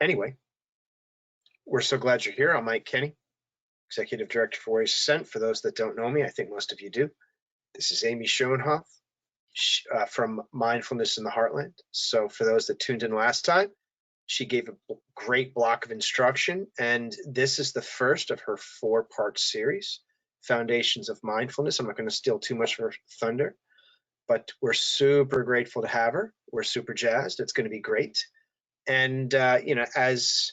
Anyway, we're so glad you're here. I'm Mike Kenny, Executive Director for Warriors Ascent. For those that don't know me, I think most of you do. This is Amy Schoenhoff from Mindfulness in the Heartland. So for those that tuned in last time, she gave a great block of instruction, and this is the first of her 4-part series, Foundations of Mindfulness. I'm not going to steal too much of her thunder, but we're super grateful to have her. We're super jazzed. It's going to be great. And as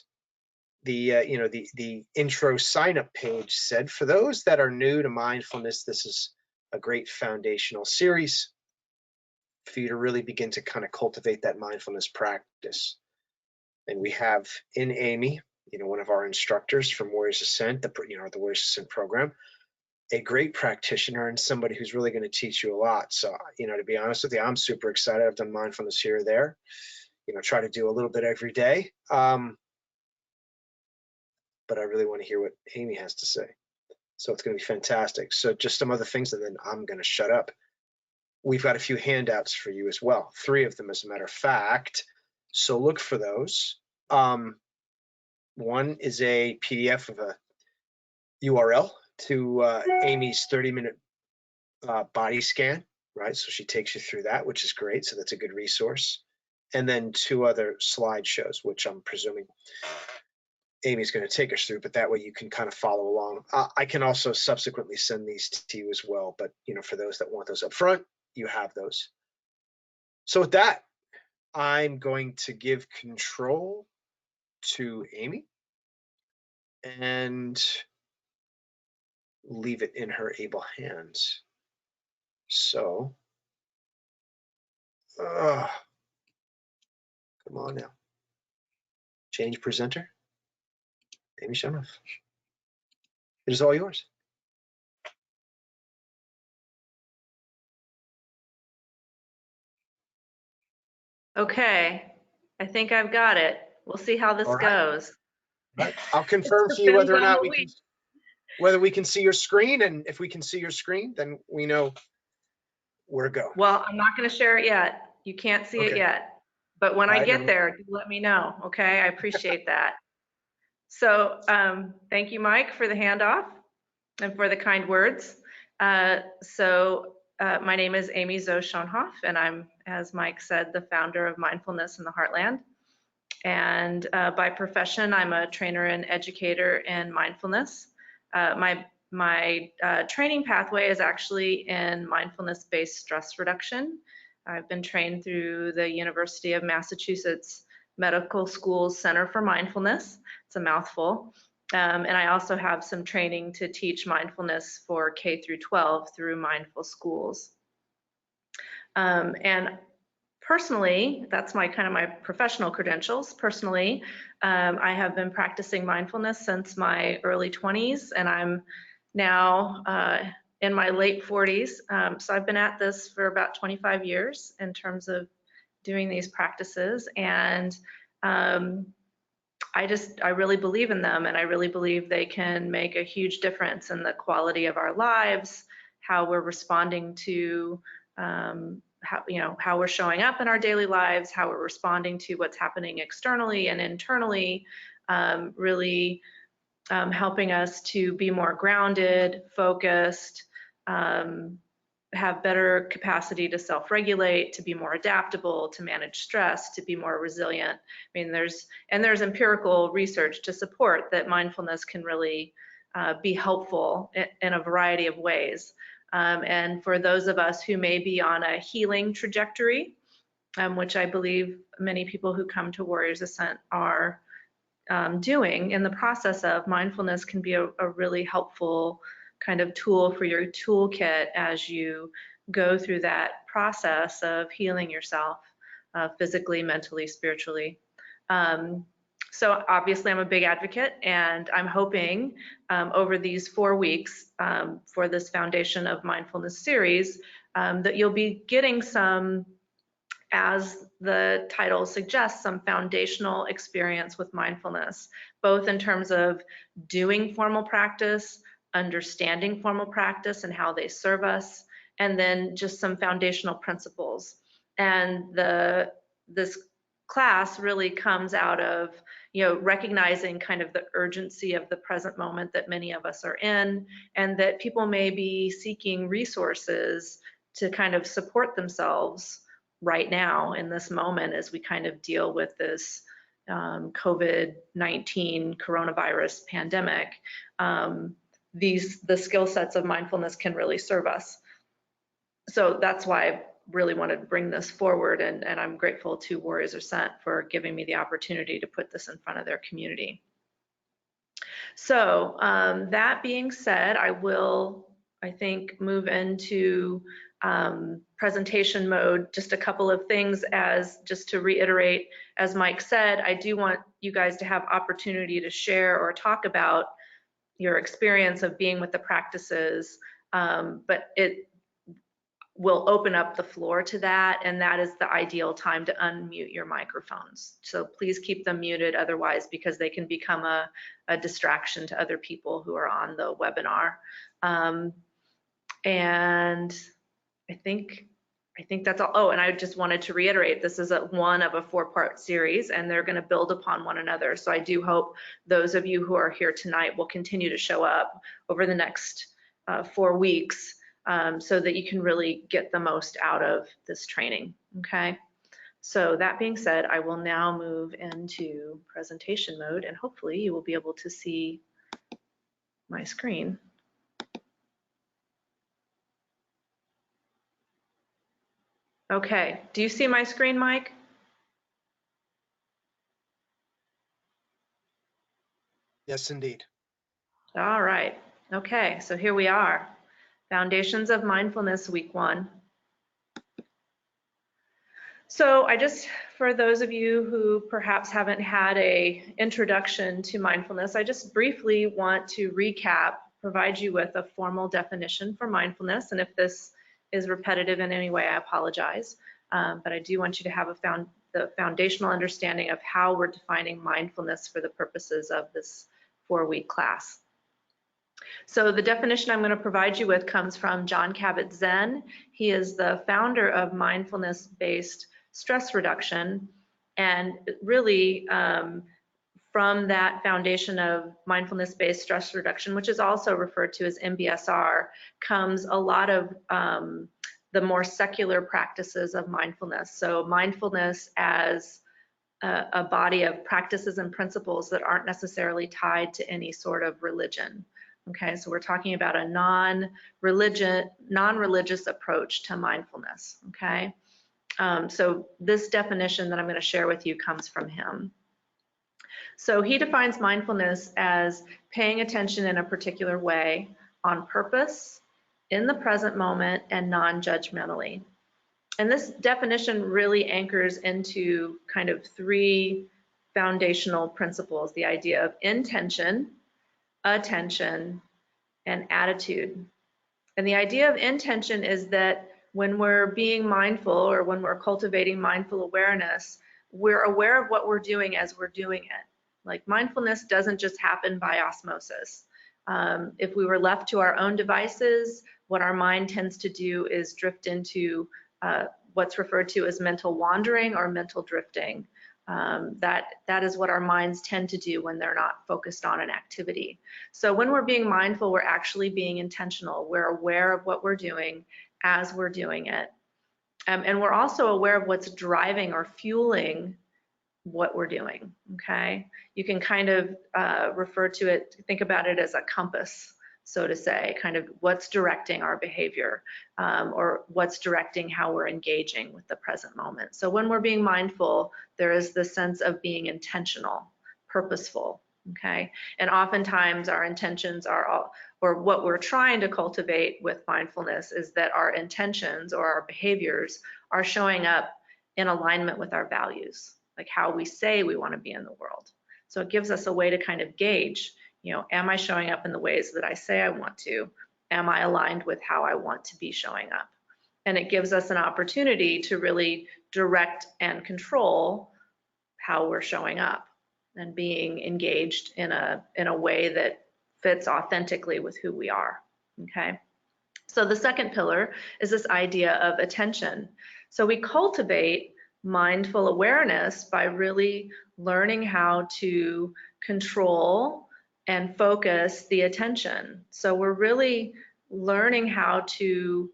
the intro sign-up page said, for those that are new to mindfulness, this is a great foundational series for you to really begin to kind of cultivate that mindfulness practice. And we have in Amy, one of our instructors from Warriors Ascent, the Warriors Ascent program, a great practitioner and somebody who's really going to teach you a lot. So, to be honest with you, I'm super excited. I've done mindfulness here or there, try to do a little bit every day. But I really want to hear what Amy has to say. So it's going to be fantastic. So just some other things, and then I'm going to shut up. We've got a few handouts for you as well, 3 of them as a matter of fact. So look for those. One is a PDF of a URL to Amy's 30-minute body scan, right? So she takes you through that, which is great. So that's a good resource. And then 2 other slideshows, which I'm presuming Amy's going to take us through, but that way you can kind of follow along. I can also subsequently send these to you as well, but for those that want those up front, you have those. So with that, I'm going to give control to Amy and leave it in her able hands. So, come on now. Change presenter. Amy Schoenhoff. It is all yours. Okay, I think I've got it. We'll see how this goes. Right. I'll confirm for you whether or not we can see your screen, and if we can see your screen, then we know where to go. Well, I'm not going to share it yet. You can't see it yet, but when I get there, let me know. Okay, I appreciate that. So thank you, Mike, for the handoff and for the kind words. My name is Amy Zoe Schoenhoff, and I'm, as Mike said, the founder of Mindfulness in the Heartland. And by profession, I'm a trainer and educator in mindfulness. My training pathway is actually in mindfulness-based stress reduction. I've been trained through the University of Massachusetts Medical School's Center for Mindfulness. It's a mouthful. And I also have some training to teach mindfulness for K through 12 through Mindful Schools. And personally, that's my professional credentials. Personally, I have been practicing mindfulness since my early 20s, and I'm now in my late 40s. So I've been at this for about 25 years in terms of doing these practices, and I really believe in them, and I really believe they can make a huge difference in the quality of our lives, how we're responding to how we're showing up in our daily lives, how we're responding to what's happening externally and internally, really helping us to be more grounded, focused, have better capacity to self-regulate, to be more adaptable, to manage stress, to be more resilient. I mean, there's empirical research to support that mindfulness can really be helpful in a variety of ways. And for those of us who may be on a healing trajectory, which I believe many people who come to Warriors Ascent are doing in the process of, mindfulness can be a really helpful kind of tool for your toolkit as you go through that process of healing yourself physically, mentally, spiritually. So obviously I'm a big advocate, and I'm hoping over these 4 weeks for this Foundation of Mindfulness series that you'll be getting some, as the title suggests, some foundational experience with mindfulness, both in terms of doing formal practice, understanding formal practice and how they serve us, and then just some foundational principles. And this class really comes out of, recognizing kind of the urgency of the present moment that many of us are in, and that people may be seeking resources to kind of support themselves right now in this moment as we kind of deal with this COVID-19 coronavirus pandemic. The skill sets of mindfulness can really serve us. So that's why I really wanted to bring this forward, and I'm grateful to Warriors Are Sent for giving me the opportunity to put this in front of their community. So that being said, I think, move into presentation mode. Just a couple of things just to reiterate, as Mike said, I do want you guys to have opportunity to share or talk about your experience of being with the practices, but it will open up the floor to that, and that is the ideal time to unmute your microphones. So please keep them muted otherwise, because they can become a distraction to other people who are on the webinar. And I think that's all. Oh, and I just wanted to reiterate, this is one of a 4-part series, and they're going to build upon one another. So I do hope those of you who are here tonight will continue to show up over the next 4 weeks, so that you can really get the most out of this training, okay? So that being said, I will now move into presentation mode, and hopefully you will be able to see my screen. Okay, do you see my screen, Mike? Yes, indeed. All right, okay, so here we are. Foundations of Mindfulness, week 1. So for those of you who perhaps haven't had an introduction to mindfulness, I just briefly want to recap, provide you with a formal definition for mindfulness. And if this is repetitive in any way, I apologize. But I do want you to have the foundational understanding of how we're defining mindfulness for the purposes of this 4-week class. So the definition I'm going to provide you with comes from Jon Kabat-Zinn. He is the founder of mindfulness-based stress reduction, and really from that foundation of mindfulness-based stress reduction, which is also referred to as MBSR, comes a lot of the more secular practices of mindfulness. So mindfulness as a body of practices and principles that aren't necessarily tied to any sort of religion. Okay, so we're talking about a non-religious approach to mindfulness, okay? So this definition that I'm going to share with you comes from him. So he defines mindfulness as paying attention in a particular way, on purpose, in the present moment, and non-judgmentally. And this definition really anchors into kind of 3 foundational principles: the idea of intention, attention, and attitude. And the idea of intention is that when we're being mindful, or when we're cultivating mindful awareness, we're aware of what we're doing as we're doing it. Like, mindfulness doesn't just happen by osmosis. If we were left to our own devices, what our mind tends to do is drift into what's referred to as mental wandering or mental drifting. That is what our minds tend to do when they're not focused on an activity. So when we're being mindful, we're actually being intentional. We're aware of what we're doing as we're doing it. And we're also aware of what's driving or fueling what we're doing, okay? You can kind of refer to it, think about it as a compass, so to say, kind of what's directing our behavior, or what's directing how we're engaging with the present moment. So when we're being mindful, there is this sense of being intentional, purposeful, okay? And oftentimes our intentions are or what we're trying to cultivate with mindfulness is that our intentions or our behaviors are showing up in alignment with our values, like how we say we want to be in the world. So it gives us a way to kind of gauge, am I showing up in the ways that I say I want to? Am I aligned with how I want to be showing up? And it gives us an opportunity to really direct and control how we're showing up and being engaged in a way that fits authentically with who we are, okay? So the second pillar is this idea of attention. So we cultivate mindful awareness by really learning how to control and focus the attention. So we're really learning how to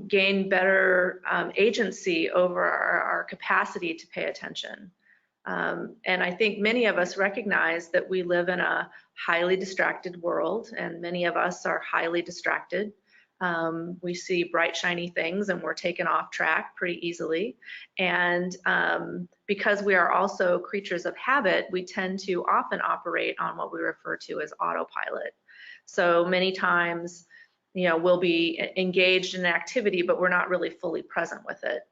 gain better agency over our capacity to pay attention. And I think many of us recognize that we live in a highly distracted world, and many of us are highly distracted. We see bright, shiny things and we're taken off track pretty easily. And because we are also creatures of habit, we tend to often operate on what we refer to as autopilot. So many times, we'll be engaged in an activity, but we're not really fully present with it.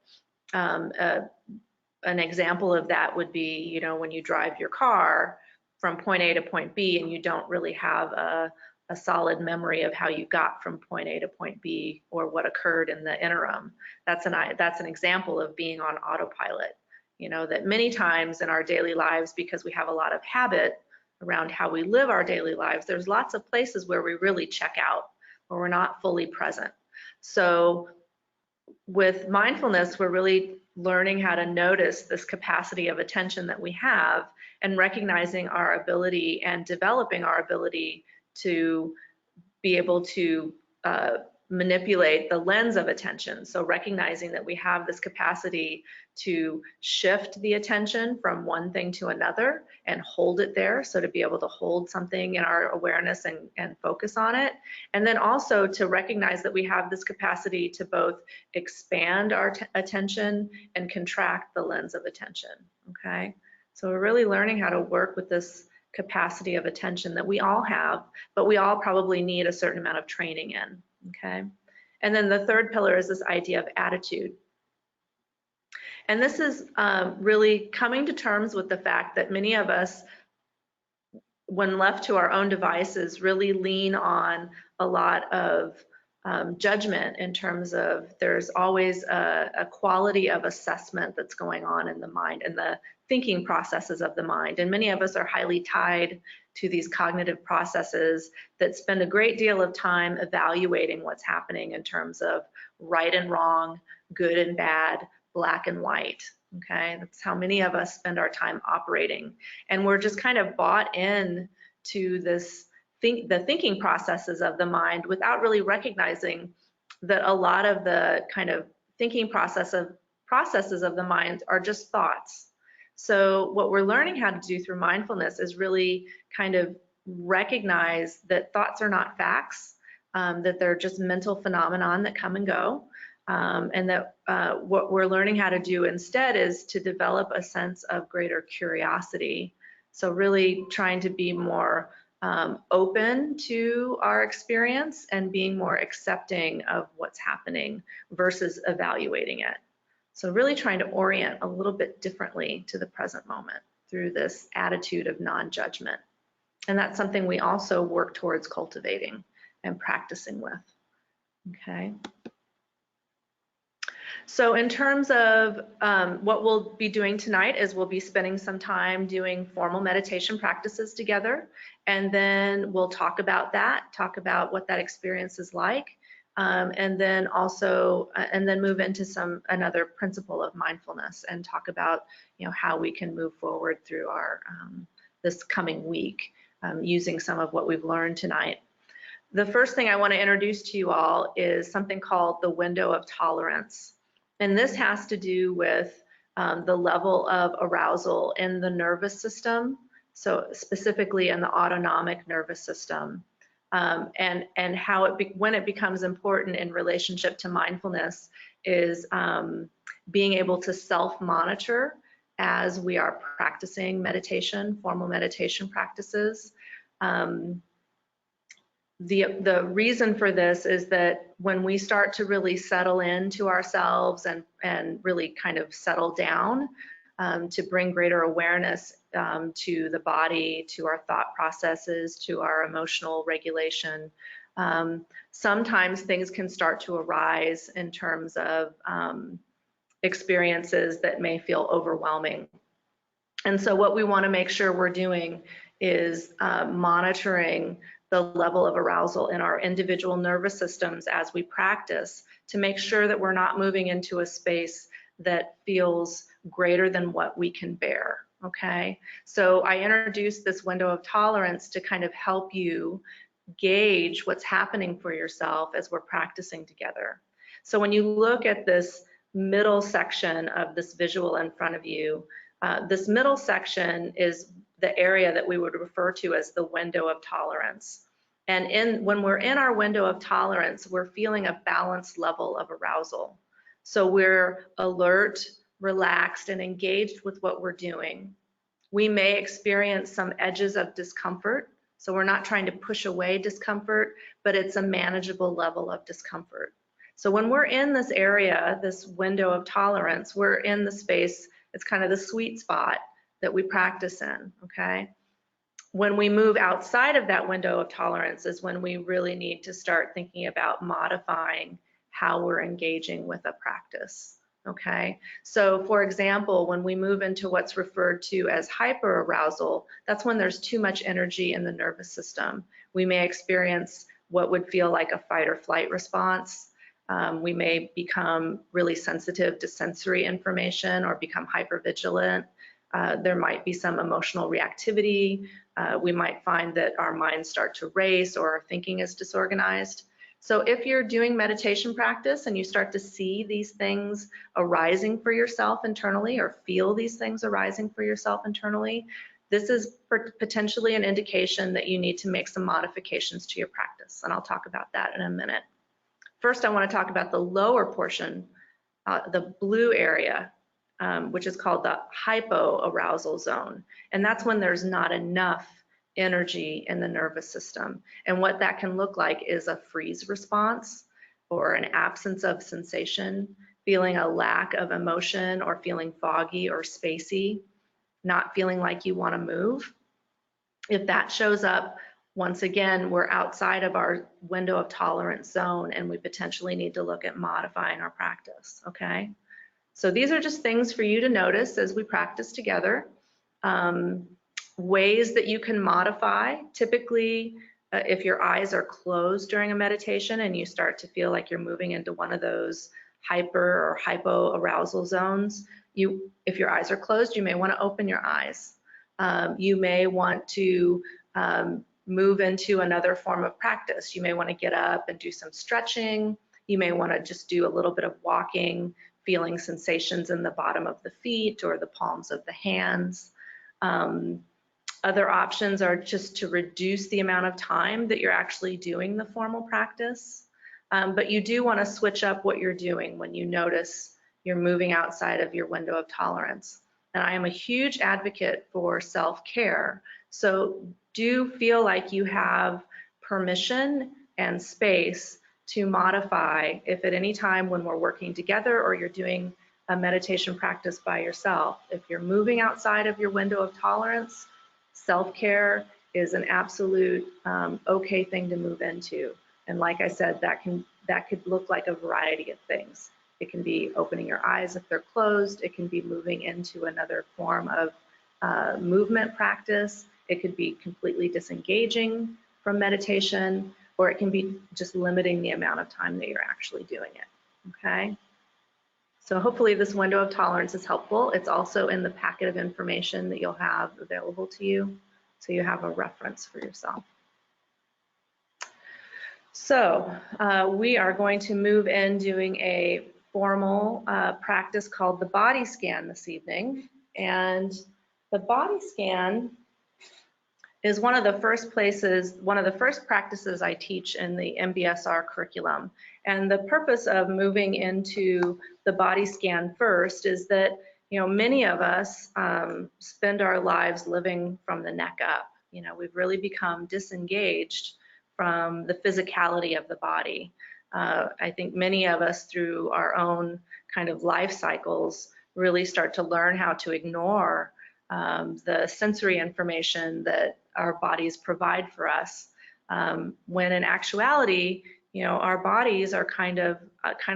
An example of that would be, when you drive your car from point A to point B and you don't really have a solid memory of how you got from point A to point B or what occurred in the interim. That's an example of being on autopilot. That many times in our daily lives, because we have a lot of habit around how we live our daily lives, there's lots of places where we really check out, where we're not fully present. So with mindfulness, we're really learning how to notice this capacity of attention that we have and recognizing our ability and developing our ability to be able to manipulate the lens of attention. So recognizing that we have this capacity to shift the attention from one thing to another and hold it there. So to be able to hold something in our awareness and focus on it. And then also to recognize that we have this capacity to both expand our attention and contract the lens of attention, okay? So we're really learning how to work with this capacity of attention that we all have, but we all probably need a certain amount of training in, okay? And then the third pillar is this idea of attitude. And this is really coming to terms with the fact that many of us, when left to our own devices, really lean on a lot of judgment in terms of there's always a quality of assessment that's going on in the mind and the thinking processes of the mind. And many of us are highly tied to these cognitive processes that spend a great deal of time evaluating what's happening in terms of right and wrong, good and bad, black and white. Okay, that's how many of us spend our time operating. And we're just kind of bought in to this the thinking processes of the mind without really recognizing that a lot of the kind of thinking processes of the mind are just thoughts. So what we're learning how to do through mindfulness is really kind of recognize that thoughts are not facts, that they're just mental phenomenon that come and go, and that what we're learning how to do instead is to develop a sense of greater curiosity. So really trying to be more open to our experience and being more accepting of what's happening versus evaluating it. So really trying to orient a little bit differently to the present moment through this attitude of non-judgment. And that's something we also work towards cultivating and practicing with, okay? So in terms of what we'll be doing tonight is we'll be spending some time doing formal meditation practices together, and then we'll talk about what that experience is like, and then also and then move into another principle of mindfulness and talk about how we can move forward through our this coming week using some of what we've learned tonight. The first thing I want to introduce to you all is something called the window of tolerance. And this has to do with the level of arousal in the nervous system, so specifically in the autonomic nervous system, and how when it becomes important in relationship to mindfulness is being able to self-monitor as we are practicing meditation, formal meditation practices. The reason for this is that when we start to really settle into ourselves and really kind of settle down to bring greater awareness to the body, to our thought processes, to our emotional regulation, sometimes things can start to arise in terms of experiences that may feel overwhelming. And so what we want to make sure we're doing is monitoring the level of arousal in our individual nervous systems as we practice to make sure that we're not moving into a space that feels greater than what we can bear, okay? So I introduced this window of tolerance to kind of help you gauge what's happening for yourself as we're practicing together. So when you look at this middle section of this visual in front of you, this middle section is the area that we would refer to as the window of tolerance. And when we're in our window of tolerance, we're feeling a balanced level of arousal. So we're alert, relaxed, and engaged with what we're doing. We may experience some edges of discomfort. So we're not trying to push away discomfort, but it's a manageable level of discomfort. So when we're in this area, this window of tolerance, we're in the space, it's kind of the sweet spot that we practice in, okay? When we move outside of that window of tolerance is when we really need to start thinking about modifying how we're engaging with a practice, okay? So for example, when we move into what's referred to as hyperarousal, that's when there's too much energy in the nervous system. We may experience what would feel like a fight or flight response. We may become really sensitive to sensory information or become hypervigilant. There might be some emotional reactivity. We might find that our minds start to race or our thinking is disorganized. So if you're doing meditation practice and you start to see these things arising for yourself internally or feel these things arising for yourself internally, this is potentially an indication that you need to make some modifications to your practice. And I'll talk about that in a minute. First, I want to talk about the lower portion, the blue area, which is called the hypoarousal zone. And that's when there's not enough energy in the nervous system. And what that can look like is a freeze response or an absence of sensation, feeling a lack of emotion or feeling foggy or spacey, not feeling like you want to move. If that shows up, once again, we're outside of our window of tolerance zone and we potentially need to look at modifying our practice, okay? So these are just things for you to notice as we practice together. Ways that you can modify, typically if your eyes are closed during a meditation and you start to feel like you're moving into one of those hyper or hypoarousal zones, if your eyes are closed, you may want to open your eyes. You may want to move into another form of practice. You may want to get up and do some stretching. You may want to just do a little bit of walking, feeling sensations in the bottom of the feet or the palms of the hands. Other options are just to reduce the amount of time that you're actually doing the formal practice. But you do want to switch up what you're doing when you notice you're moving outside of your window of tolerance. And I am a huge advocate for self-care. So do feel like you have permission and space to modify if at any time when we're working together or you're doing a meditation practice by yourself, if you're moving outside of your window of tolerance, self-care is an absolute okay thing to move into. And like I said, that could look like a variety of things. It can be opening your eyes if they're closed. It can be moving into another form of movement practice. It could be completely disengaging from meditation, or it can be just limiting the amount of time that you're actually doing it, okay? So hopefully this window of tolerance is helpful. It's also in the packet of information that you'll have available to you, so you have a reference for yourself. So we are going to move in doing a formal practice called the body scan this evening. And the body scan is one of the first practices I teach in the MBSR curriculum. And the purpose of moving into the body scan first is that, many of us spend our lives living from the neck up. We've really become disengaged from the physicality of the body. I think many of us through our own kind of life cycles really start to learn how to ignore the sensory information that our bodies provide for us, when in actuality, our bodies are kind of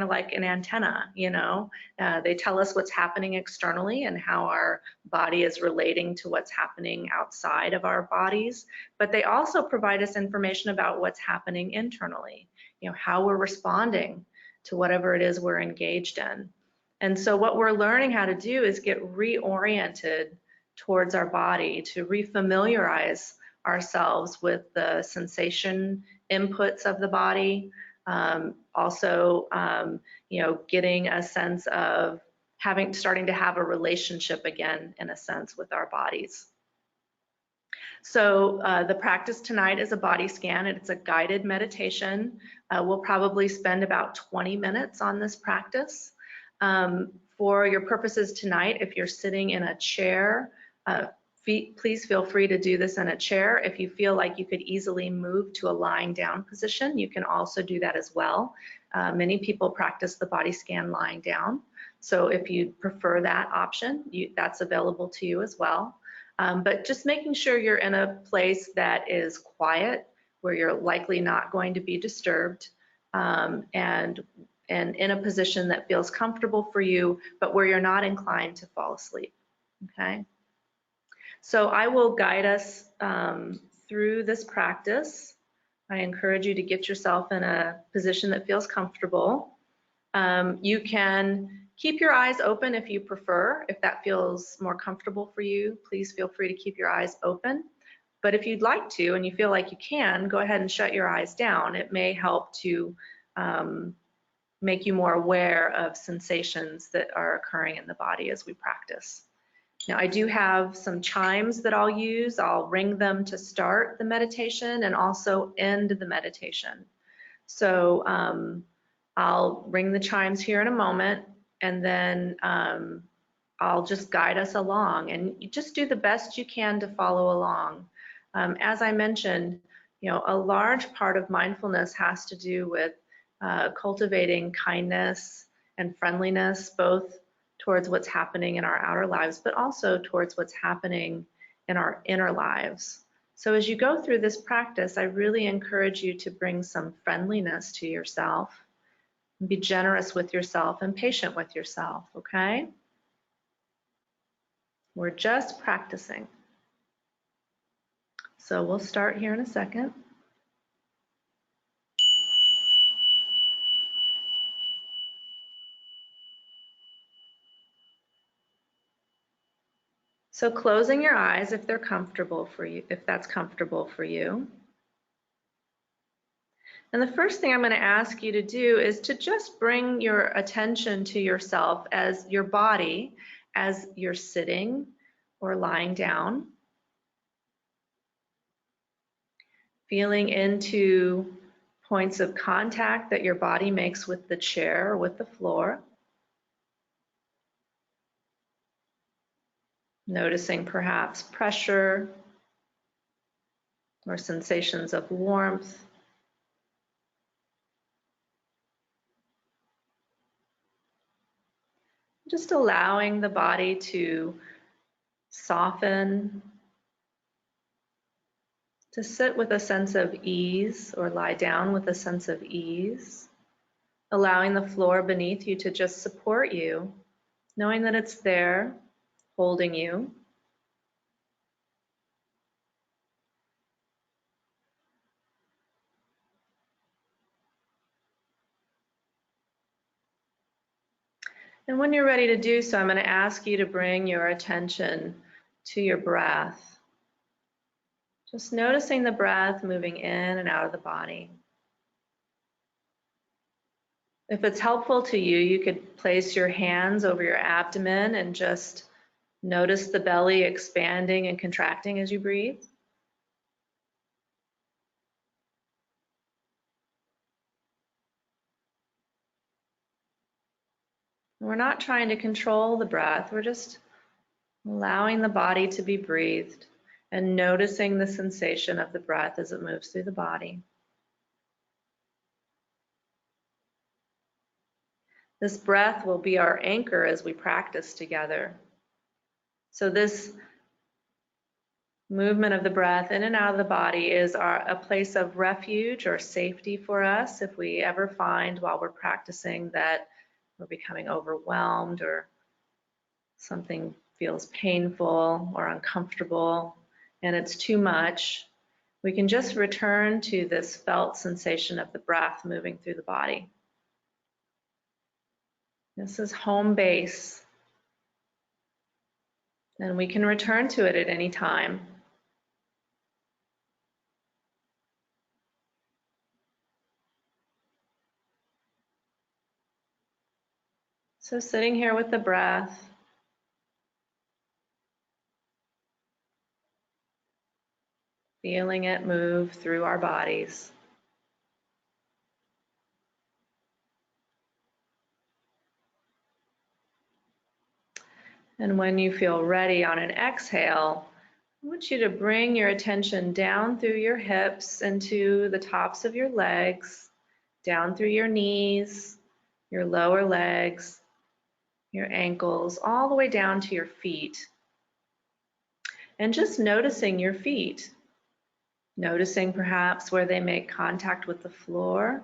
like an antenna. They tell us what's happening externally and how our body is relating to what's happening outside of our bodies, but they also provide us information about what's happening internally, how we're responding to whatever it is we're engaged in. And so what we're learning how to do is get reoriented towards our body, to refamiliarize ourselves with the sensation inputs of the body. Also, getting a sense of starting to have a relationship again, in a sense, with our bodies. So the practice tonight is a body scan, and it's a guided meditation. We'll probably spend about 20 minutes on this practice. For your purposes tonight, if you're sitting in a chair, please feel free to do this in a chair. If you feel like you could easily move to a lying down position, you can also do that as well. Many people practice the body scan lying down. So if you prefer that option, that's available to you as well. But just making sure you're in a place that is quiet, where you're likely not going to be disturbed, and in a position that feels comfortable for you, but where you're not inclined to fall asleep, okay? So I will guide us through this practice. I encourage you to get yourself in a position that feels comfortable. You can keep your eyes open if you prefer. If that feels more comfortable for you, please feel free to keep your eyes open. But if you'd like to, and you feel like you can, go ahead and shut your eyes down. It may help to make you more aware of sensations that are occurring in the body as we practice. Now, I do have some chimes that I'll use. I'll ring them to start the meditation and also end the meditation. So I'll ring the chimes here in a moment, and then I'll just guide us along, and you just do the best you can to follow along. As I mentioned, a large part of mindfulness has to do with cultivating kindness and friendliness, both towards what's happening in our outer lives, but also towards what's happening in our inner lives. So as you go through this practice, I really encourage you to bring some friendliness to yourself, and be generous with yourself and patient with yourself, okay? We're just practicing. So we'll start here in a second. So closing your eyes if they're comfortable for you, if that's comfortable for you. And the first thing I'm going to ask you to do is to just bring your attention to yourself, as your body, as you're sitting or lying down. Feeling into points of contact that your body makes with the chair or with the floor. Noticing perhaps pressure or sensations of warmth. Just allowing the body to soften, to sit with a sense of ease, or lie down with a sense of ease. Allowing the floor beneath you to just support you, knowing that it's there, holding you. And when you're ready to do so, I'm going to ask you to bring your attention to your breath. Just noticing the breath moving in and out of the body. If it's helpful to you, you could place your hands over your abdomen and just notice the belly expanding and contracting as you breathe. We're not trying to control the breath, we're just allowing the body to be breathed and noticing the sensation of the breath as it moves through the body. This breath will be our anchor as we practice together. So this movement of the breath in and out of the body is a place of refuge or safety for us if we ever find while we're practicing that we're becoming overwhelmed, or something feels painful or uncomfortable and it's too much. We can just return to this felt sensation of the breath moving through the body. This is home base, and we can return to it at any time. So sitting here with the breath, feeling it move through our bodies. And when you feel ready on an exhale, I want you to bring your attention down through your hips into the tops of your legs, down through your knees, your lower legs, your ankles, all the way down to your feet. And just noticing your feet. Noticing perhaps where they make contact with the floor.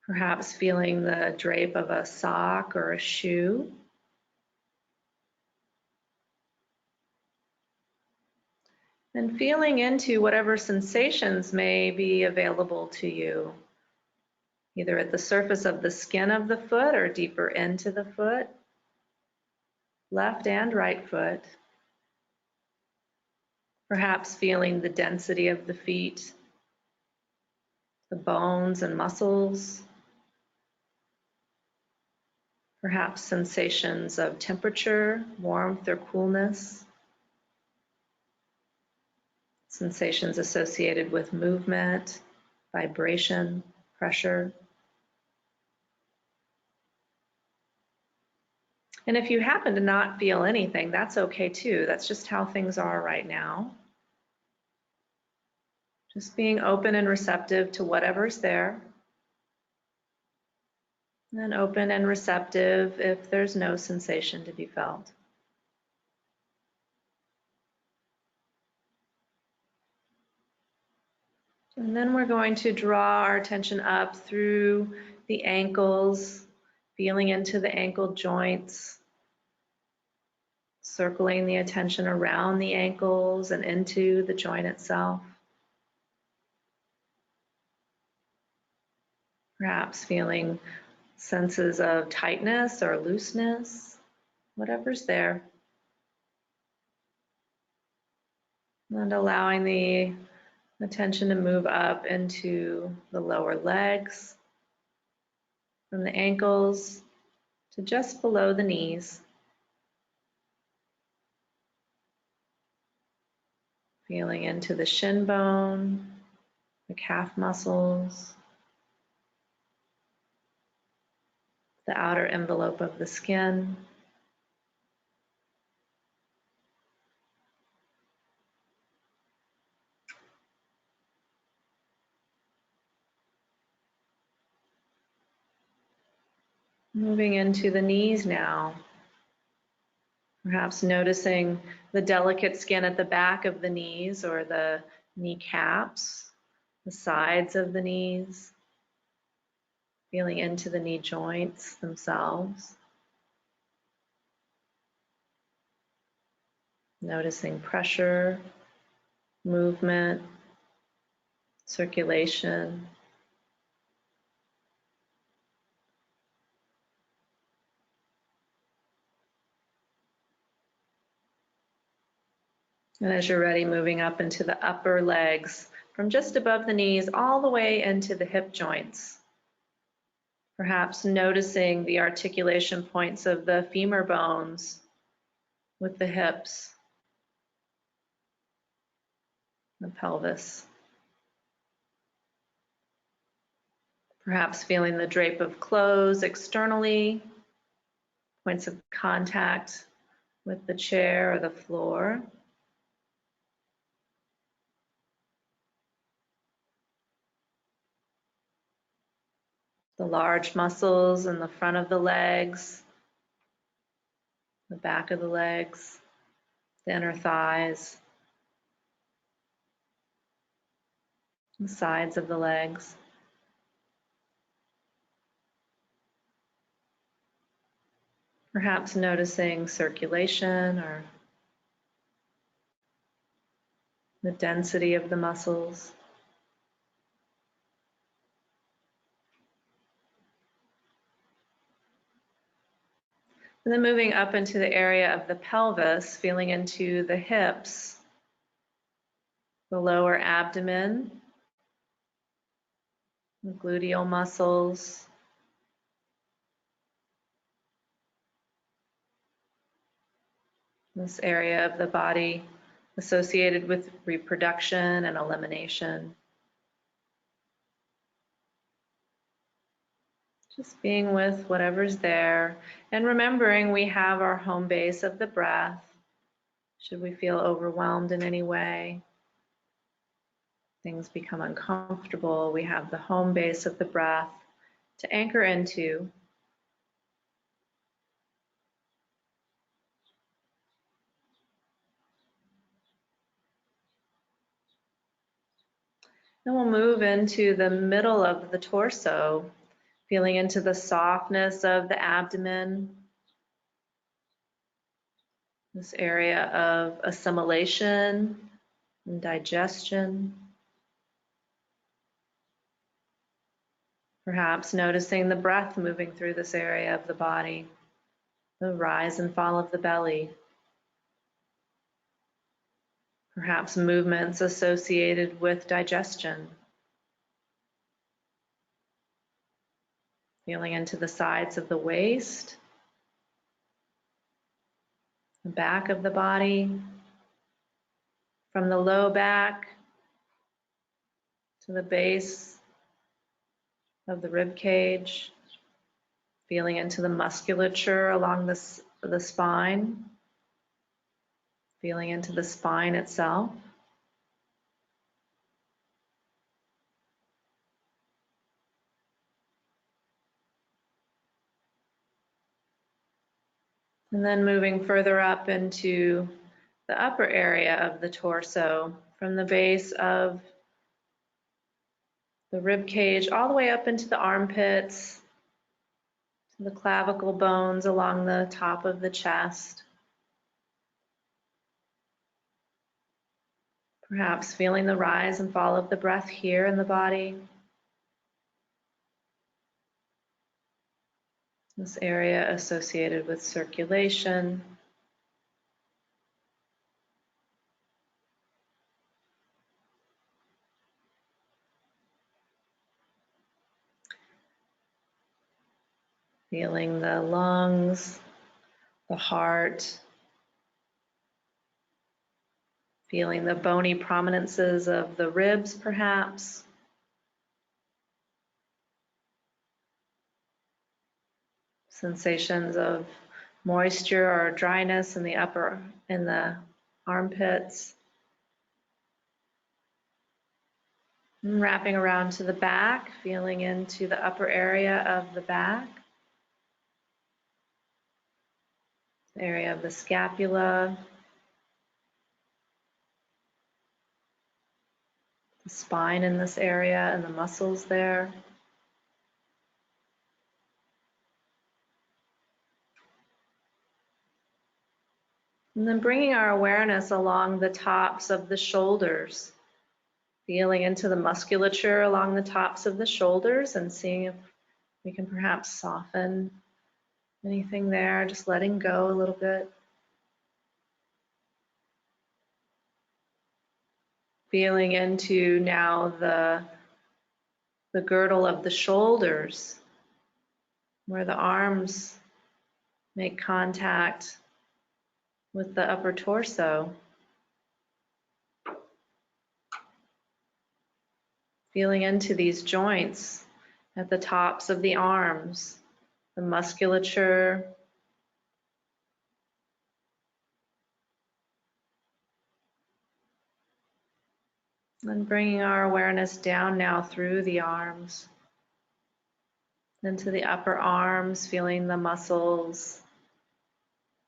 Perhaps feeling the drape of a sock or a shoe. And feeling into whatever sensations may be available to you, either at the surface of the skin of the foot or deeper into the foot, left and right foot. Perhaps feeling the density of the feet, the bones and muscles. Perhaps sensations of temperature, warmth, or coolness. Sensations associated with movement, vibration, pressure. And if you happen to not feel anything, that's okay too. That's just how things are right now. Just being open and receptive to whatever's there. And open and receptive if there's no sensation to be felt. And then we're going to draw our attention up through the ankles, feeling into the ankle joints, circling the attention around the ankles and into the joint itself. Perhaps feeling senses of tightness or looseness, whatever's there. And allowing the attention to move up into the lower legs, from the ankles to just below the knees. Feeling into the shin bone, the calf muscles, the outer envelope of the skin. Moving into the knees now. Perhaps noticing the delicate skin at the back of the knees or the kneecaps, the sides of the knees. Feeling into the knee joints themselves. Noticing pressure, movement, circulation. And as you're ready, moving up into the upper legs, from just above the knees all the way into the hip joints. Perhaps noticing the articulation points of the femur bones with the hips, the pelvis. Perhaps feeling the drape of clothes externally, points of contact with the chair or the floor. The large muscles in the front of the legs, the back of the legs, the inner thighs, the sides of the legs. Perhaps noticing circulation or the density of the muscles. And then moving up into the area of the pelvis, feeling into the hips, the lower abdomen, the gluteal muscles, this area of the body associated with reproduction and elimination. Just being with whatever's there and remembering we have our home base of the breath. Should we feel overwhelmed in any way, things become uncomfortable, we have the home base of the breath to anchor into. Then we'll move into the middle of the torso, feeling into the softness of the abdomen, this area of assimilation and digestion. Perhaps noticing the breath moving through this area of the body, the rise and fall of the belly. Perhaps movements associated with digestion. Feeling into the sides of the waist, the back of the body, from the low back to the base of the rib cage, feeling into the musculature along the spine, feeling into the spine itself. And then moving further up into the upper area of the torso, from the base of the rib cage all the way up into the armpits, to the clavicle bones along the top of the chest. Perhaps feeling the rise and fall of the breath here in the body. This area associated with circulation. Feeling the lungs, the heart, feeling the bony prominences of the ribs perhaps. Sensations of moisture or dryness in the armpits. And wrapping around to the back, feeling into the upper area of the back. The area of the scapula. The spine in this area and the muscles there. And then bringing our awareness along the tops of the shoulders, feeling into the musculature along the tops of the shoulders and seeing if we can perhaps soften anything there, just letting go a little bit. Feeling into now the girdle of the shoulders, where the arms make contact with the upper torso. Feeling into these joints at the tops of the arms, the musculature, and bringing our awareness down now through the arms, into the upper arms, feeling the muscles,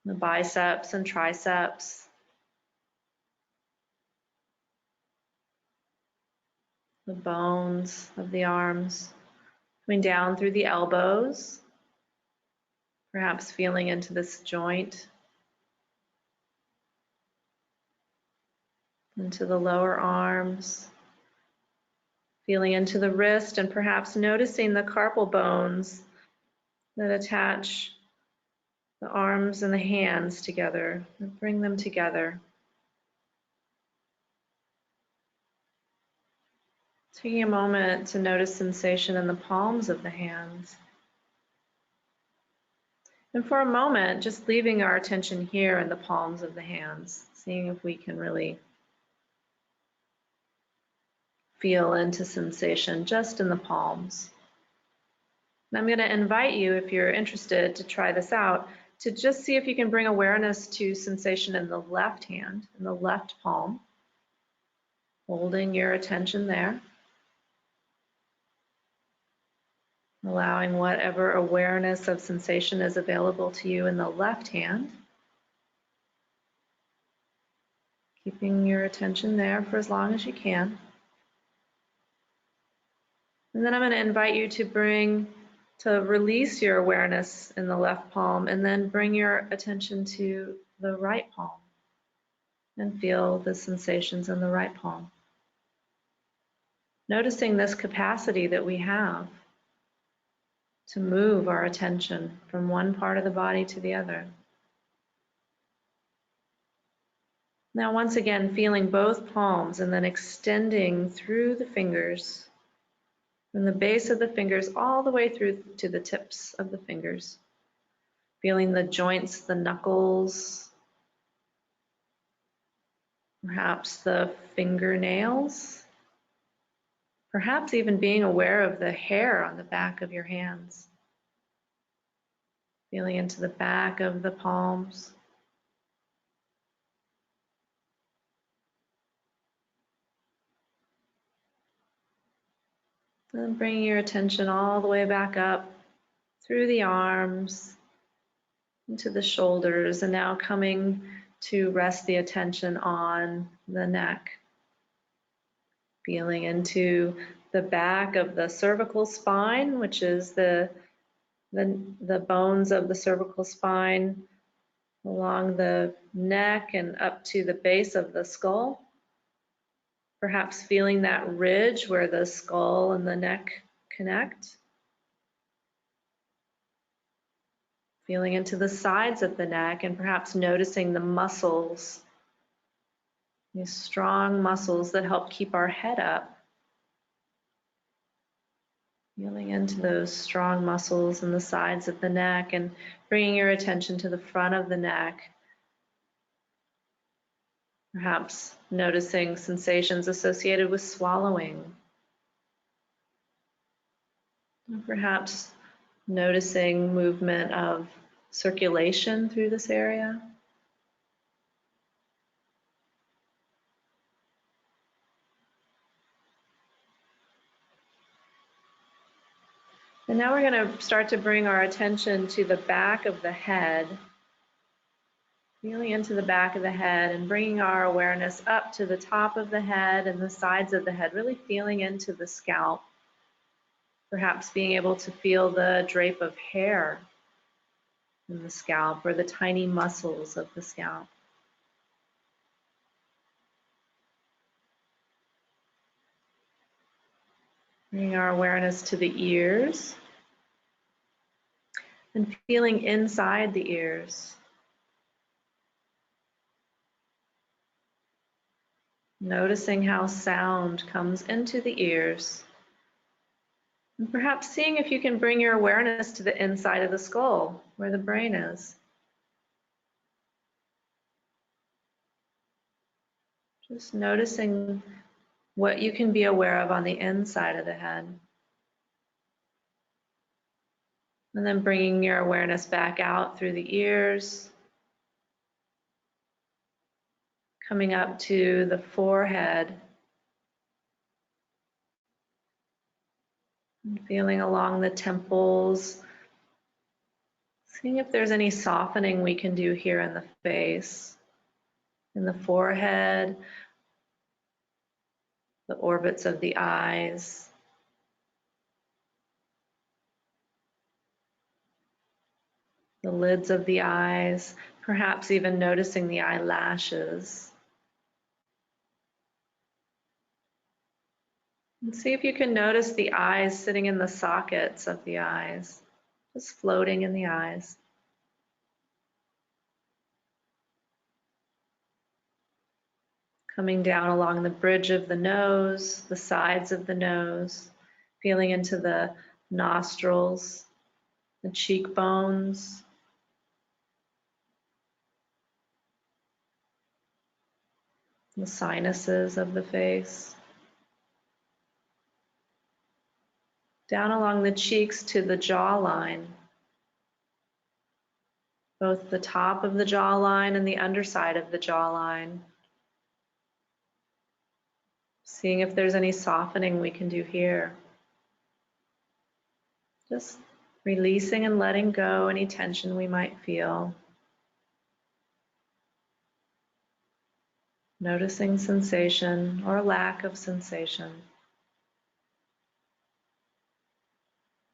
the biceps and triceps, the bones of the arms, coming down through the elbows, perhaps feeling into this joint, into the lower arms, feeling into the wrist and perhaps noticing the carpal bones that attach the arms and the hands together, and bring them together. Taking a moment to notice sensation in the palms of the hands. And for a moment, just leaving our attention here in the palms of the hands, seeing if we can really feel into sensation just in the palms. And I'm going to invite you, if you're interested to try this out, to just see if you can bring awareness to sensation in the left hand, in the left palm, holding your attention there, allowing whatever awareness of sensation is available to you in the left hand, keeping your attention there for as long as you can. And then I'm going to invite you to release your awareness in the left palm and then bring your attention to the right palm and feel the sensations in the right palm. Noticing this capacity that we have to move our attention from one part of the body to the other. Now, once again, feeling both palms and then extending through the fingers, from the base of the fingers all the way through to the tips of the fingers. Feeling the joints, the knuckles, perhaps the fingernails, perhaps even being aware of the hair on the back of your hands. Feeling into the back of the palms. And bringing your attention all the way back up through the arms, into the shoulders, and now coming to rest the attention on the neck. Feeling into the back of the cervical spine, which is the bones of the cervical spine along the neck and up to the base of the skull. Perhaps feeling that ridge where the skull and the neck connect. Feeling into the sides of the neck and perhaps noticing the muscles, these strong muscles that help keep our head up. Feeling into those strong muscles in the sides of the neck and bringing your attention to the front of the neck. Perhaps noticing sensations associated with swallowing. And perhaps noticing movement of circulation through this area. And now we're going to start to bring our attention to the back of the head. Feeling into the back of the head and bringing our awareness up to the top of the head and the sides of the head, really feeling into the scalp. Perhaps being able to feel the drape of hair in the scalp or the tiny muscles of the scalp. Bringing our awareness to the ears and feeling inside the ears. Noticing how sound comes into the ears. And perhaps seeing if you can bring your awareness to the inside of the skull, where the brain is. Just noticing what you can be aware of on the inside of the head. And then bringing your awareness back out through the ears. Coming up to the forehead. And feeling along the temples. Seeing if there's any softening we can do here in the face, in the forehead, the orbits of the eyes. The lids of the eyes, perhaps even noticing the eyelashes. And see if you can notice the eyes sitting in the sockets of the eyes, just floating in the eyes. Coming down along the bridge of the nose, the sides of the nose, feeling into the nostrils, the cheekbones, the sinuses of the face. Down along the cheeks to the jawline, both the top of the jawline and the underside of the jawline. Seeing if there's any softening we can do here. Just releasing and letting go any tension we might feel. Noticing sensation or lack of sensation.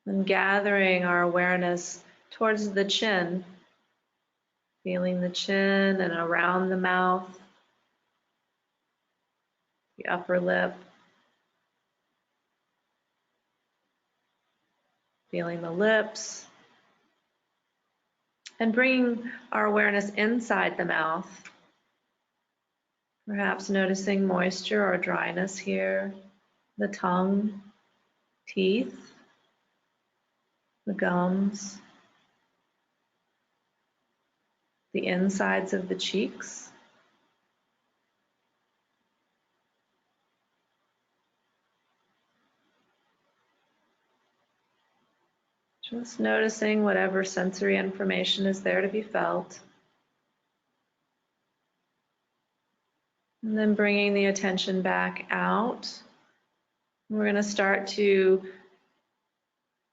And gathering our awareness towards the chin, feeling the chin and around the mouth, the upper lip, feeling the lips, and bringing our awareness inside the mouth, perhaps noticing moisture or dryness here, the tongue, teeth, the gums, the insides of the cheeks. Just noticing whatever sensory information is there to be felt. And then bringing the attention back out. We're going to start to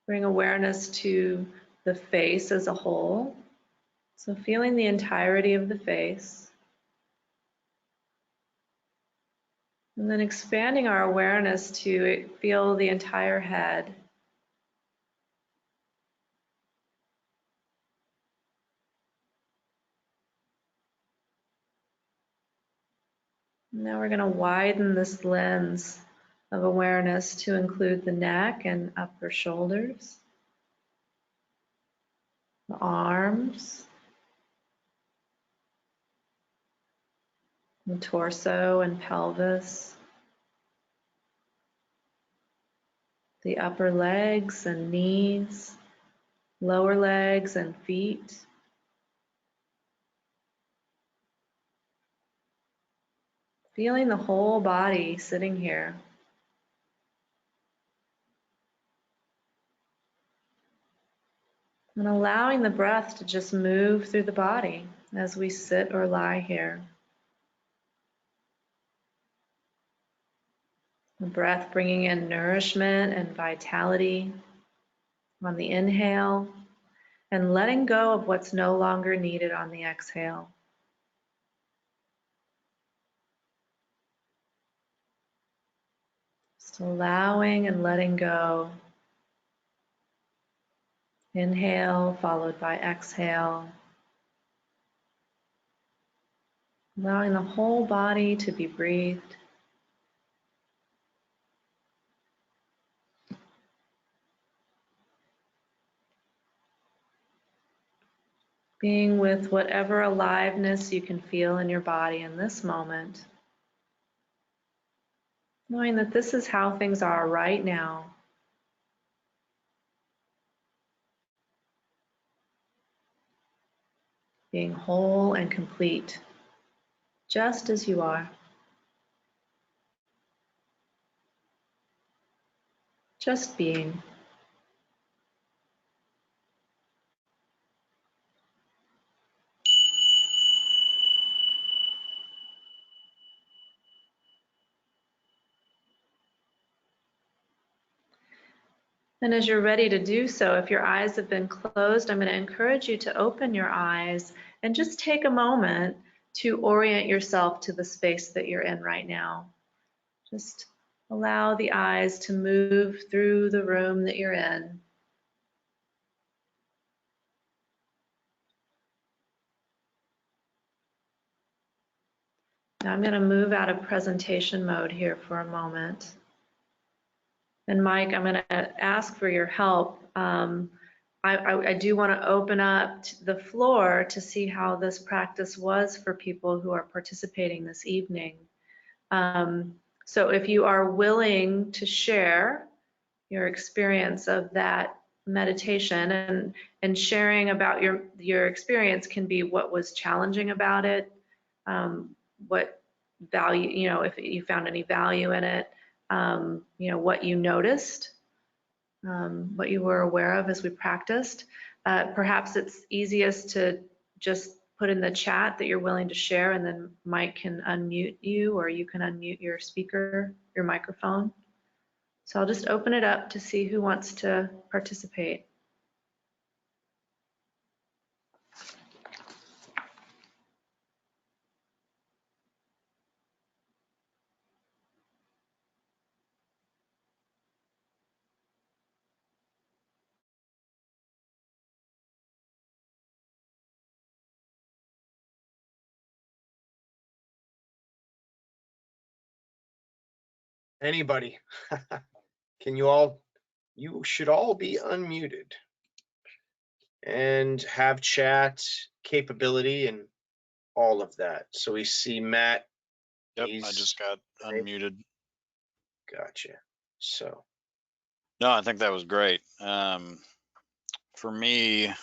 bring awareness to the face as a whole. So feeling the entirety of the face. And then expanding our awareness to feel the entire head. Now we're going to widen this lens of awareness to include the neck and upper shoulders, the arms, the torso and pelvis, the upper legs and knees, lower legs and feet. Feeling the whole body sitting here. And allowing the breath to just move through the body as we sit or lie here. The breath bringing in nourishment and vitality on the inhale, and letting go of what's no longer needed on the exhale. Just allowing and letting go. Inhale followed by exhale. Allowing the whole body to be breathed. Being with whatever aliveness you can feel in your body in this moment. Knowing that this is how things are right now. Being whole and complete, just as you are. Just being. And as you're ready to do so, if your eyes have been closed, I'm going to encourage you to open your eyes and just take a moment to orient yourself to the space that you're in right now. Just allow the eyes to move through the room that you're in. Now I'm going to move out of presentation mode here for a moment. And Mike, I'm going to ask for your help. I do want to open up the floor to see how this practice was for people who are participating this evening. So if you are willing to share your experience of that meditation, and sharing about your experience can be what was challenging about it, what value, if you found any value in it, what you noticed, what you were aware of as we practiced. Perhaps it's easiest to just put in the chat that you're willing to share, and then Mike can unmute you, or you can unmute your speaker, your microphone. So I'll just open it up to see who wants to participate. Anybody? You should all be unmuted and have chat capability and all of that. So we see Matt. Yep, I just got unmuted. Gotcha. So. No, I think that was great. For me,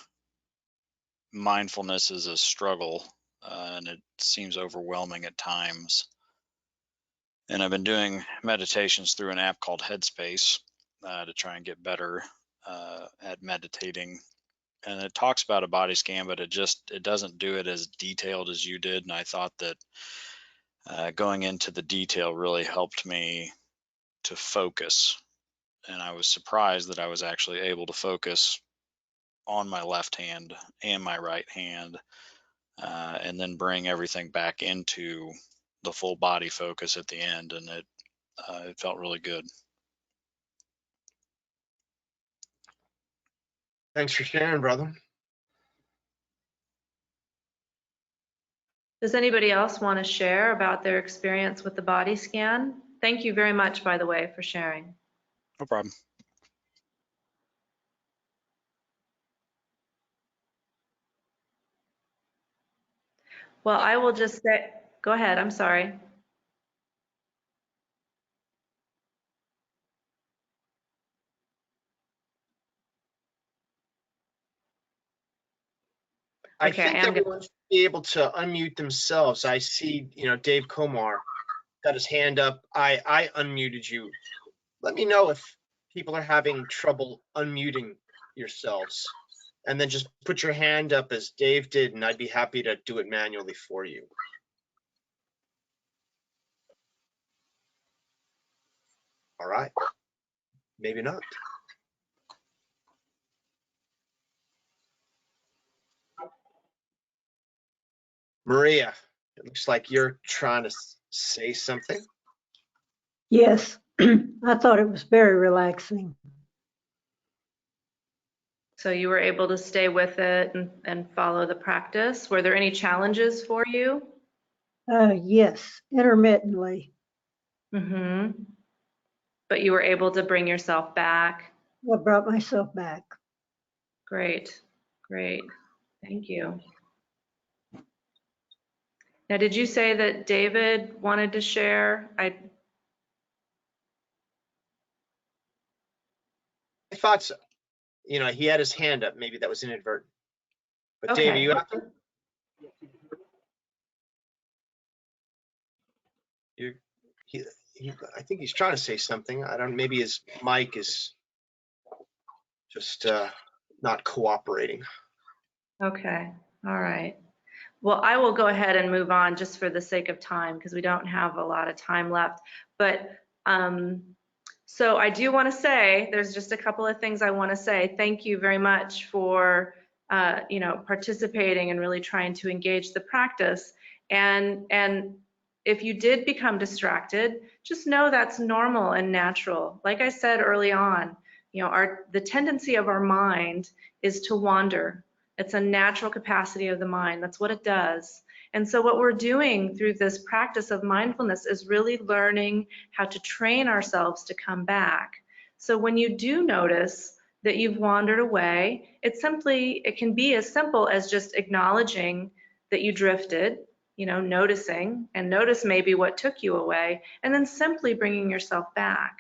mindfulness is a struggle, and it seems overwhelming at times. And I've been doing meditations through an app called Headspace to try and get better at meditating. And it talks about a body scan, but it doesn't do it as detailed as you did. And I thought that going into the detail really helped me to focus. And I was surprised that I was actually able to focus on my left hand and my right hand, and then bring everything back into the full body focus at the end. And it felt really good. Thanks for sharing, brother. Does anybody else want to share about their experience with the body scan? Thank you very much, by the way, for sharing. No problem. Well, I will just say, go ahead, I'm sorry. I think everyone should be able to unmute themselves. I see, Dave Komar got his hand up. I unmuted you. Let me know if people are having trouble unmuting yourselves. And then just put your hand up as Dave did, and I'd be happy to do it manually for you. All right. Maybe not. Maria, it looks like you're trying to say something. Yes, I thought it was very relaxing. So you were able to stay with it and follow the practice. Were there any challenges for you? Yes, intermittently. Mm-hmm. But you were able to bring yourself back. I brought myself back. Great, great. Thank you. Now, did you say that David wanted to share? I thought so. He had his hand up. Maybe that was inadvertent. But Okay. Dave, are you out there? I think he's trying to say something. Maybe his mic is just not cooperating. Okay, all right. Well, I will go ahead and move on just for the sake of time, because we don't have a lot of time left. But so I do want to say, there's just a couple of things I want to say. Thank you very much for participating and really trying to engage the practice. And if you did become distracted, just know that's normal and natural. Like I said early on, the tendency of our mind is to wander. It's a natural capacity of the mind. That's what it does. And so what we're doing through this practice of mindfulness is really learning how to train ourselves to come back. So when you do notice that you've wandered away, it can be as simple as just acknowledging that you drifted, noticing, and notice maybe what took you away, and then simply bringing yourself back.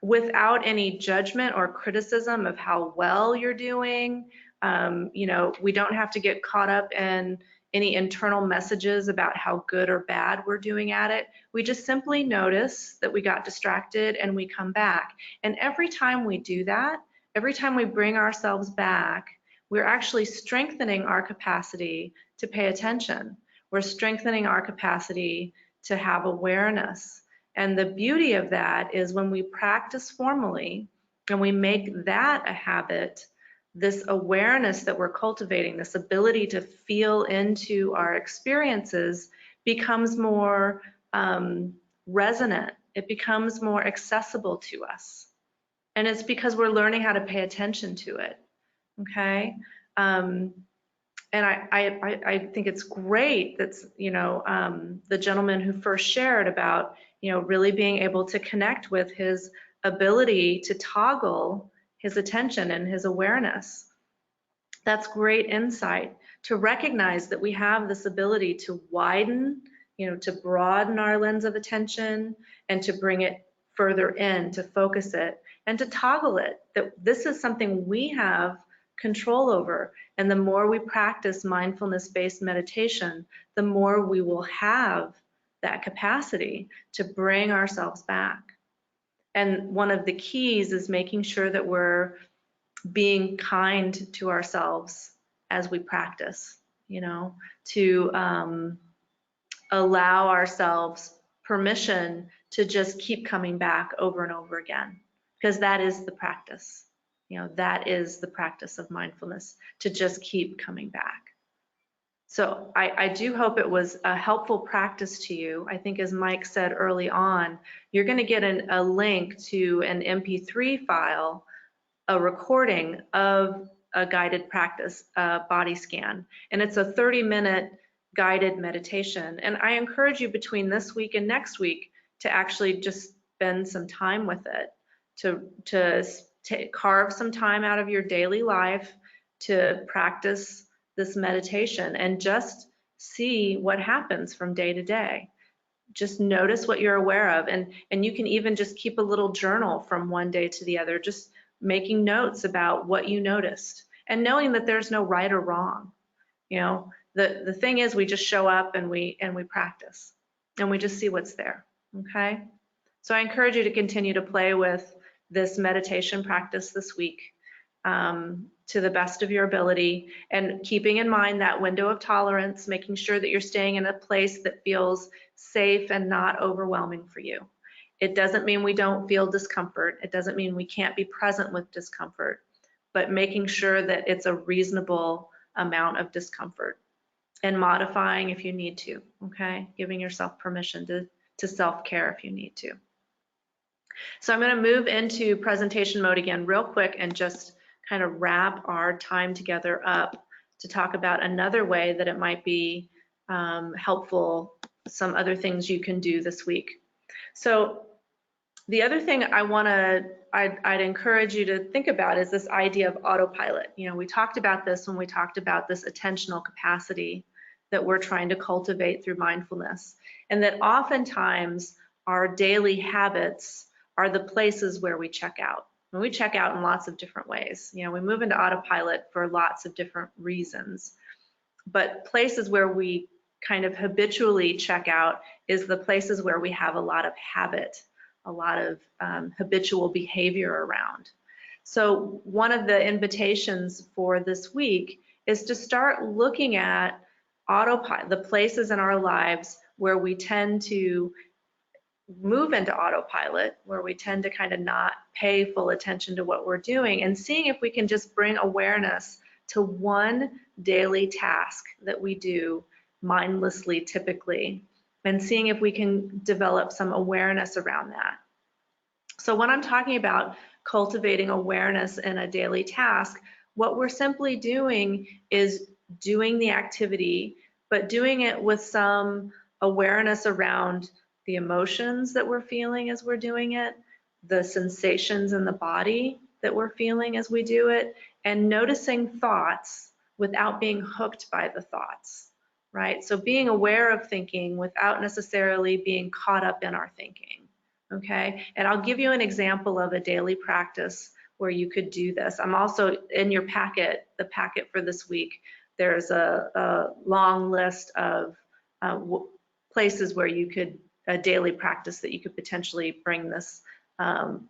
Without any judgment or criticism of how well you're doing. We don't have to get caught up in any internal messages about how good or bad we're doing at it. We just simply notice that we got distracted and we come back. And every time we do that, every time we bring ourselves back, we're actually strengthening our capacity to pay attention. We're strengthening our capacity to have awareness. And the beauty of that is when we practice formally and we make that a habit, this awareness that we're cultivating, this ability to feel into our experiences becomes more resonant. It becomes more accessible to us. And it's because we're learning how to pay attention to it, okay? And I think it's great that's, the gentleman who first shared about, really being able to connect with his ability to toggle his attention and his awareness. That's great insight to recognize that we have this ability to widen, to broaden our lens of attention and to bring it further in, to focus it and to toggle it, that this is something we have control over. And the more we practice mindfulness-based meditation, the more we will have that capacity to bring ourselves back. And one of the keys is making sure that we're being kind to ourselves as we practice, to allow ourselves permission to just keep coming back over and over again, because that is the practice. That is the practice of mindfulness, to just keep coming back. So I do hope it was a helpful practice to you. I think, as Mike said early on, you're going to get a link to an MP3 file, a recording of a guided practice, body scan. And it's a 30-minute guided meditation. And I encourage you between this week and next week to actually just spend some time with it, to carve some time out of your daily life to practice this meditation and just see what happens from day to day. Just notice what you're aware of. And you can even just keep a little journal from one day to the other, just making notes about what you noticed and knowing that there's no right or wrong. The thing is, we just show up and we practice and we just see what's there. Okay. So I encourage you to continue to play with this meditation practice this week to the best of your ability, and keeping in mind that window of tolerance, making sure that you're staying in a place that feels safe and not overwhelming for you. It doesn't mean we don't feel discomfort. It doesn't mean we can't be present with discomfort, but making sure that it's a reasonable amount of discomfort and modifying if you need to, okay? Giving yourself permission to self-care if you need to. So I'm going to move into presentation mode again real quick and just kind of wrap our time together up to talk about another way that it might be helpful, some other things you can do this week. So the other thing I'd encourage you to think about is this idea of autopilot. We talked about this when we talked about this attentional capacity that we're trying to cultivate through mindfulness, and that oftentimes our daily habits are the places where we check out. And we check out in lots of different ways. We move into autopilot for lots of different reasons, but places where we kind of habitually check out is the places where we have a lot of habit, a lot of habitual behavior around. So one of the invitations for this week is to start looking at autopilot, the places in our lives where we tend to move into autopilot, where we tend to kind of not pay full attention to what we're doing, and seeing if we can just bring awareness to one daily task that we do mindlessly typically, and seeing if we can develop some awareness around that. So when I'm talking about cultivating awareness in a daily task, what we're simply doing is doing the activity, but doing it with some awareness around the emotions that we're feeling as we're doing it, the sensations in the body that we're feeling as we do it, and noticing thoughts without being hooked by the thoughts. right? So being aware of thinking without necessarily being caught up in our thinking, okay? And I'll give you an example of a daily practice where you could do this. I'm also in your packet, the packet for this week, there's a long list of places where you could, a daily practice that you could potentially bring this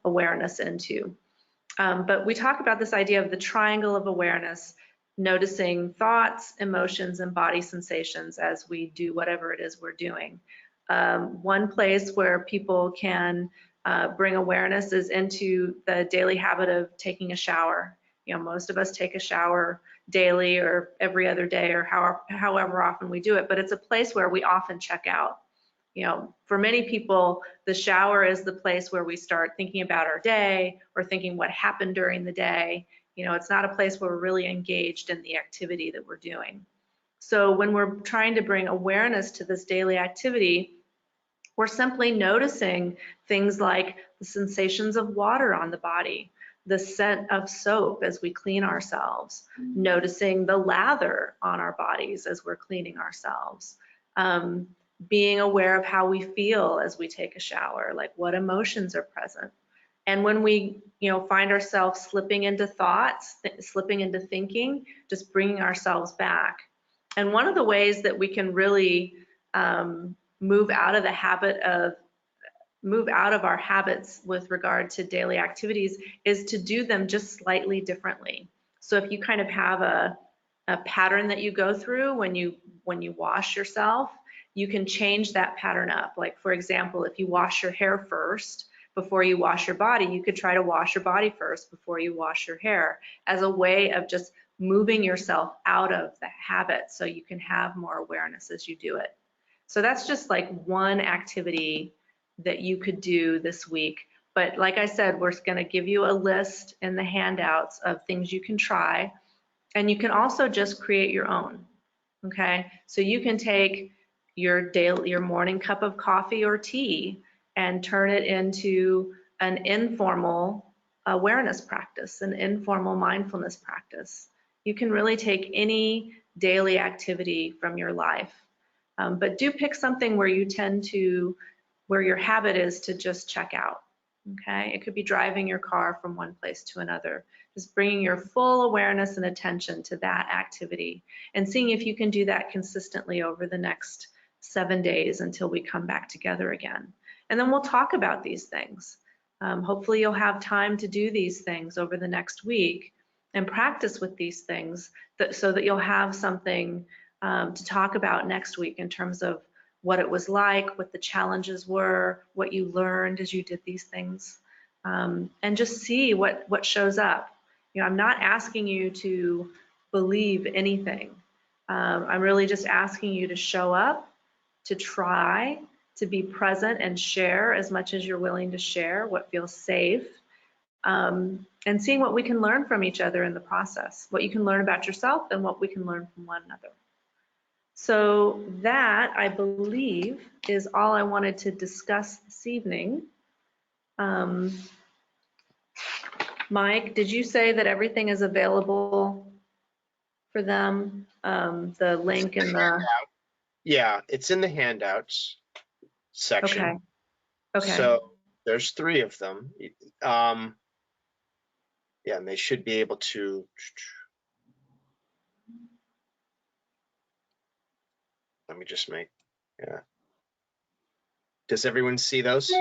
awareness into. But we talk about this idea of the triangle of awareness, noticing thoughts, emotions, and body sensations as we do whatever it is we're doing. One place where people can bring awareness is into the daily habit of taking a shower. You know, most of us take a shower daily or every other day or however often we do it, but it's a place where we often check out. You know, for many people, the shower is the place where we start thinking about our day or thinking what happened during the day. You know, it's not a place where we're really engaged in the activity that we're doing. So when we're trying to bring awareness to this daily activity, we're simply noticing things like the sensations of water on the body, the scent of soap as we clean ourselves, noticing the lather on our bodies as we're cleaning ourselves, being aware of how we feel as we take a shower, like what emotions are present. And when we, find ourselves slipping into thoughts, slipping into thinking, just bringing ourselves back. And one of the ways that we can really move out of our habits with regard to daily activities is to do them just slightly differently. So if you kind of have a pattern that you go through when you wash yourself, you can change that pattern up. Like, for example, if you wash your hair first before you wash your body, you could try to wash your body first before you wash your hair as a way of just moving yourself out of the habit so you can have more awareness as you do it. So that's just like one activity that you could do this week. But like I said, we're going to give you a list in the handouts of things you can try. And you can also just create your own, okay? So you can take your morning cup of coffee or tea and turn it into an informal awareness practice, an informal mindfulness practice. You can really take any daily activity from your life, but do pick something where where your habit is to just check out, okay? It could be driving your car from one place to another, just bringing your full awareness and attention to that activity and seeing if you can do that consistently over the next 7 days until we come back together again. And then we'll talk about these things. Hopefully you'll have time to do these things over the next week and practice with these things so that you'll have something to talk about next week in terms of what it was like, what the challenges were, what you learned as you did these things, and just see what shows up. I'm not asking you to believe anything. I'm really just asking you to show up, to try, to be present and share as much as you're willing to share, what feels safe, and seeing what we can learn from each other in the process, what you can learn about yourself and what we can learn from one another. So that, I believe, is all I wanted to discuss this evening. Mike, did you say that everything is available for them? The link in the... Yeah, it's in the handouts section. Okay. So there's 3 of them. Yeah, and they should be able to. Let me just make. Yeah. Does everyone see those?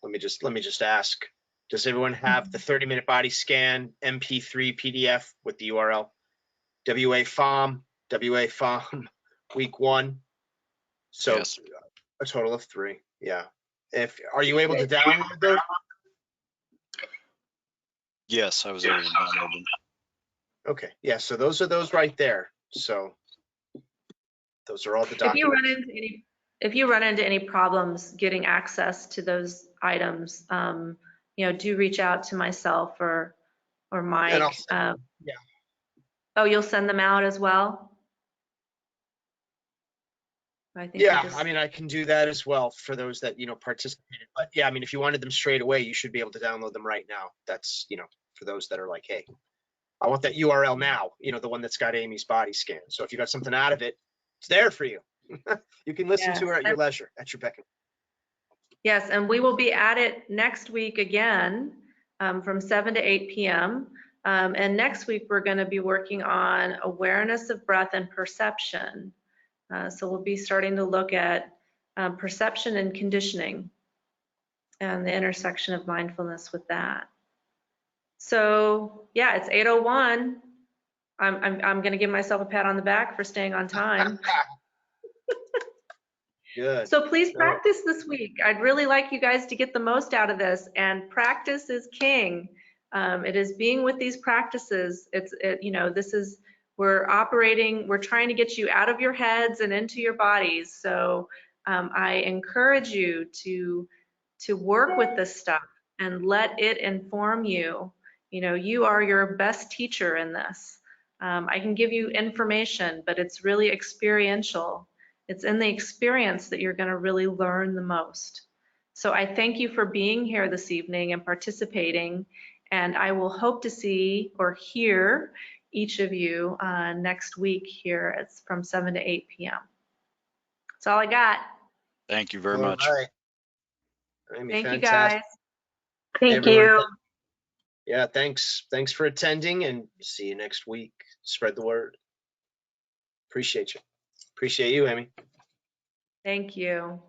Let me just ask. Does everyone have the 30-minute body scan MP3 PDF with the URL? WA Farm week 1. So Yes. a total of 3. Yeah. Are you able to download those? Yes, I was able to download them. Okay. Yeah. So those are those right there. So those are all the documents. If you run into any problems getting access to those items, do reach out to myself or Mike. Yeah. Oh, you'll send them out as well? Yeah, I mean, I can do that as well for those that, participated. But yeah, I mean, if you wanted them straight away, you should be able to download them right now. That's, for those that are like, hey, I want that URL now, the one that's got Amy's body scan. So if you got something out of it, It's there for you. You can listen to Yes. her at your leisure, at your beck and Yes, and we will be at it next week again from 7 to 8 p.m. And next week, we're going to be working on awareness of breath and perception. So we'll be starting to look at perception and conditioning and the intersection of mindfulness with that. So yeah, it's 8:01. I'm going to give myself a pat on the back for staying on time. Good. So please No. practice this week. I'd really like you guys to get the most out of this, and practice is king. It is being with these practices. We're trying to get you out of your heads and into your bodies. So I encourage you to work with this stuff and let it inform you. You are your best teacher in this. I can give you information, but it's really experiential. It's in the experience that you're going to really learn the most. So I thank you for being here this evening and participating, and I will hope to see or hear each of you next week here. It's from 7 to 8 p.m. That's all I got. Thank you very All much. right. Amy, Thank you, fantastic. guys. Hey, Thank everyone. you. Yeah, thanks. Thanks for attending, and see you next week. Spread the word. Appreciate you. Appreciate you, Amy. Thank you.